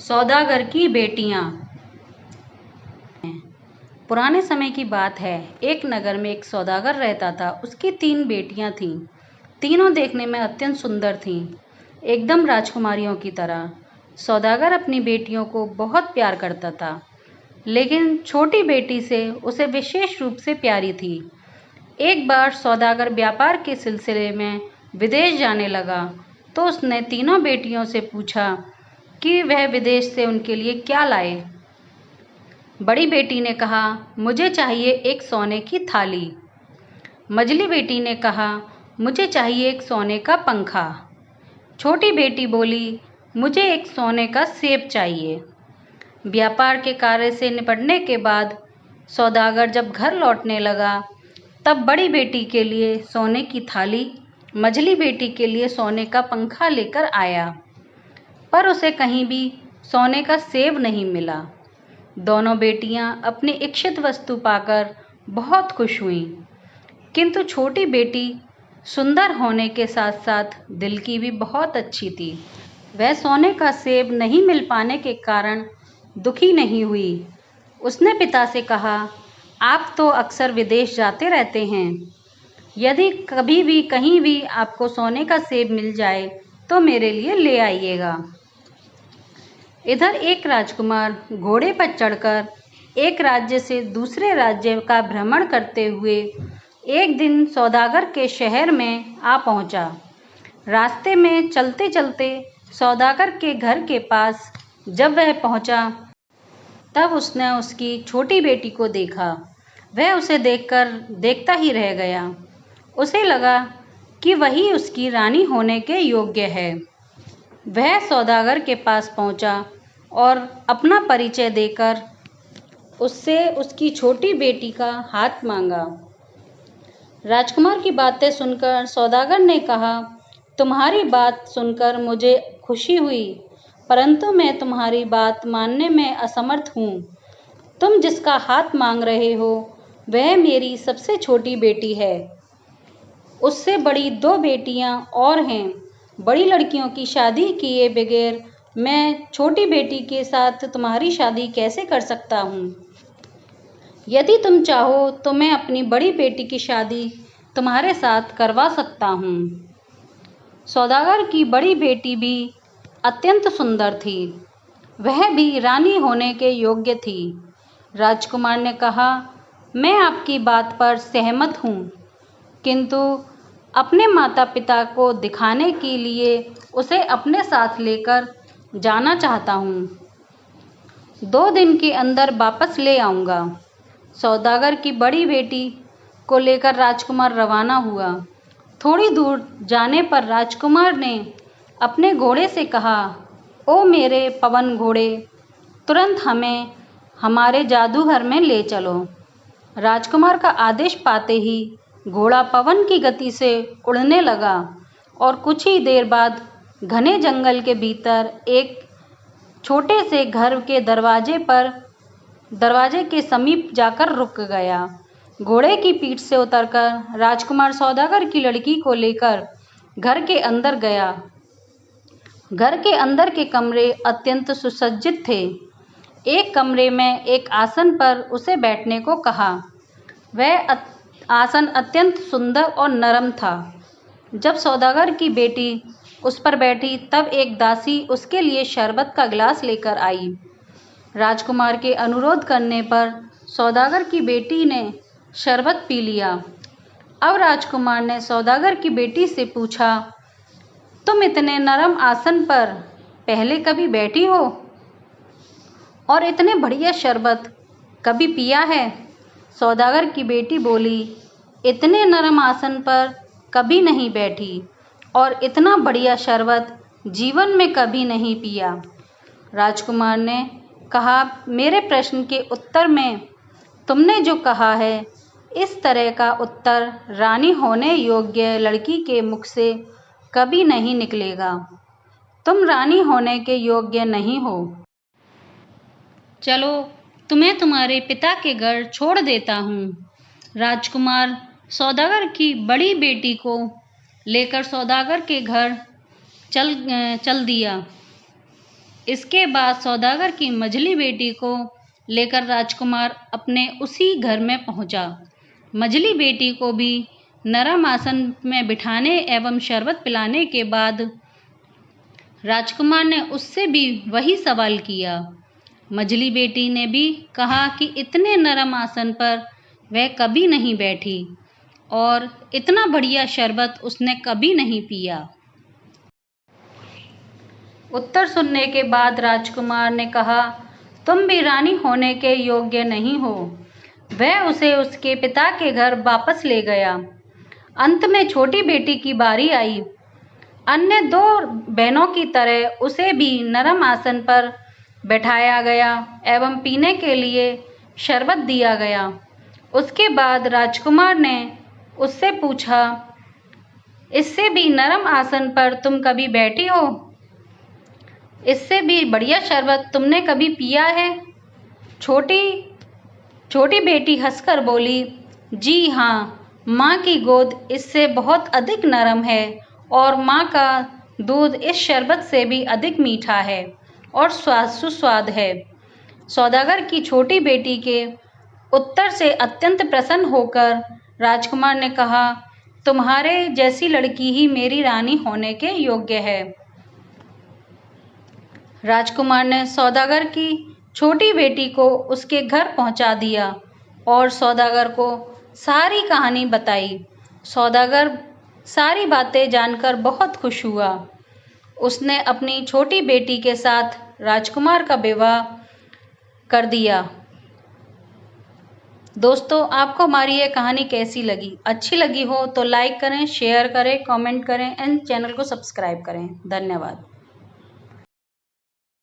सौदागर की बेटियां। पुराने समय की बात है। एक नगर में एक सौदागर रहता था। उसकी 3 बेटियां थीं। तीनों देखने में अत्यंत सुंदर थीं, एकदम राजकुमारियों की तरह। सौदागर अपनी बेटियों को बहुत प्यार करता था, लेकिन छोटी बेटी से उसे विशेष रूप से प्यारी थी। एक बार सौदागर व्यापार के सिलसिले में विदेश जाने लगा, तो उसने तीनों बेटियों से पूछा कि वह विदेश से उनके लिए क्या लाए। बड़ी बेटी ने कहा, मुझे चाहिए एक सोने की थाली। मझली बेटी ने कहा, मुझे चाहिए एक सोने का पंखा। छोटी बेटी बोली, मुझे एक सोने का सेब चाहिए। व्यापार के कार्य से निपटने के बाद सौदागर जब घर लौटने लगा, तब बड़ी बेटी के लिए सोने की थाली, मझली बेटी के लिए सोने का पंखा लेकर आया, पर उसे कहीं भी सोने का सेब नहीं मिला। दोनों बेटियां अपनी इच्छित वस्तु पाकर बहुत खुश हुईं, किंतु छोटी बेटी सुंदर होने के साथ साथ दिल की भी बहुत अच्छी थी। वह सोने का सेब नहीं मिल पाने के कारण दुखी नहीं हुई। उसने पिता से कहा, आप तो अक्सर विदेश जाते रहते हैं, यदि कभी भी कहीं भी आपको सोने का सेब मिल जाए तो मेरे लिए ले आइएगा। इधर एक राजकुमार घोड़े पर चढ़कर एक राज्य से दूसरे राज्य का भ्रमण करते हुए एक दिन सौदागर के शहर में आ पहुंचा। रास्ते में चलते चलते सौदागर के घर के पास जब वह पहुंचा, तब उसने उसकी छोटी बेटी को देखा। वह उसे देखकर देखता ही रह गया। उसे लगा कि वही उसकी रानी होने के योग्य है। वह सौदागर के पास पहुंचा और अपना परिचय देकर उससे उसकी छोटी बेटी का हाथ मांगा। राजकुमार की बातें सुनकर सौदागर ने कहा, तुम्हारी बात सुनकर मुझे खुशी हुई, परंतु मैं तुम्हारी बात मानने में असमर्थ हूँ। तुम जिसका हाथ मांग रहे हो वह मेरी सबसे छोटी बेटी है। उससे बड़ी 2 बेटियां और हैं। बड़ी लड़कियों की शादी किए बगैर मैं छोटी बेटी के साथ तुम्हारी शादी कैसे कर सकता हूँ? यदि तुम चाहो तो मैं अपनी बड़ी बेटी की शादी तुम्हारे साथ करवा सकता हूँ। सौदागर की बड़ी बेटी भी अत्यंत सुंदर थी। वह भी रानी होने के योग्य थी। राजकुमार ने कहा, मैं आपकी बात पर सहमत हूँ, किंतु अपने माता पिता को दिखाने के लिए उसे अपने साथ लेकर जाना चाहता हूँ। 2 दिन के अंदर वापस ले आऊँगा। सौदागर की बड़ी बेटी को लेकर राजकुमार रवाना हुआ। थोड़ी दूर जाने पर राजकुमार ने अपने घोड़े से कहा, ओ मेरे पवन घोड़े, तुरंत हमें हमारे जादूघर में ले चलो। राजकुमार का आदेश पाते ही घोड़ा पवन की गति से उड़ने लगा और कुछ ही देर बाद घने जंगल के भीतर एक छोटे से घर के दरवाजे के समीप जाकर रुक गया। घोड़े की पीठ से उतरकर राजकुमार सौदागर की लड़की को लेकर घर के अंदर गया। घर के अंदर के कमरे अत्यंत सुसज्जित थे। एक कमरे में एक आसन पर उसे बैठने को कहा। वह आसन अत्यंत सुंदर और नरम था। जब सौदागर की बेटी उस पर बैठी, तब एक दासी उसके लिए शरबत का गिलास लेकर आई। राजकुमार के अनुरोध करने पर सौदागर की बेटी ने शरबत पी लिया। अब राजकुमार ने सौदागर की बेटी से पूछा, तुम इतने नरम आसन पर पहले कभी बैठी हो और इतने बढ़िया शरबत कभी पिया है? सौदागर की बेटी बोली, इतने नरम आसन पर कभी नहीं बैठी और इतना बढ़िया शरबत जीवन में कभी नहीं पिया। राजकुमार ने कहा, मेरे प्रश्न के उत्तर में तुमने जो कहा है, इस तरह का उत्तर रानी होने योग्य लड़की के मुख से कभी नहीं निकलेगा। तुम रानी होने के योग्य नहीं हो। चलो, तुम्हें तुम्हारे पिता के घर छोड़ देता हूँ। राजकुमार सौदागर की बड़ी बेटी को लेकर सौदागर के घर चल दिया। इसके बाद सौदागर की मझली बेटी को लेकर राजकुमार अपने उसी घर में पहुंचा। मझली बेटी को भी नरम आसन में बिठाने एवं शरबत पिलाने के बाद राजकुमार ने उससे भी वही सवाल किया। मझली बेटी ने भी कहा कि इतने नरम आसन पर वह कभी नहीं बैठी और इतना बढ़िया शरबत उसने कभी नहीं पिया। उत्तर सुनने के बाद राजकुमार ने कहा, तुम भी रानी होने के योग्य नहीं हो। वह उसे उसके पिता के घर वापस ले गया। अंत में छोटी बेटी की बारी आई। अन्य 2 बहनों की तरह उसे भी नरम आसन पर बैठाया गया एवं पीने के लिए शरबत दिया गया। उसके बाद राजकुमार ने उससे पूछा, इससे भी नरम आसन पर तुम कभी बैठी हो? इससे भी बढ़िया शरबत तुमने कभी पिया है? छोटी बेटी हंसकर बोली, जी हाँ, माँ की गोद इससे बहुत अधिक नरम है और माँ का दूध इस शरबत से भी अधिक मीठा है और सुस्वाद है। सौदागर की छोटी बेटी के उत्तर से अत्यंत प्रसन्न होकर राजकुमार ने कहा, तुम्हारे जैसी लड़की ही मेरी रानी होने के योग्य है। राजकुमार ने सौदागर की छोटी बेटी को उसके घर पहुंचा दिया और सौदागर को सारी कहानी बताई। सौदागर सारी बातें जानकर बहुत खुश हुआ। उसने अपनी छोटी बेटी के साथ राजकुमार का विवाह कर दिया। दोस्तों, आपको हमारी ये कहानी कैसी लगी? अच्छी लगी हो तो लाइक करें, शेयर करें, कमेंट करें एंड चैनल को सब्सक्राइब करें। धन्यवाद।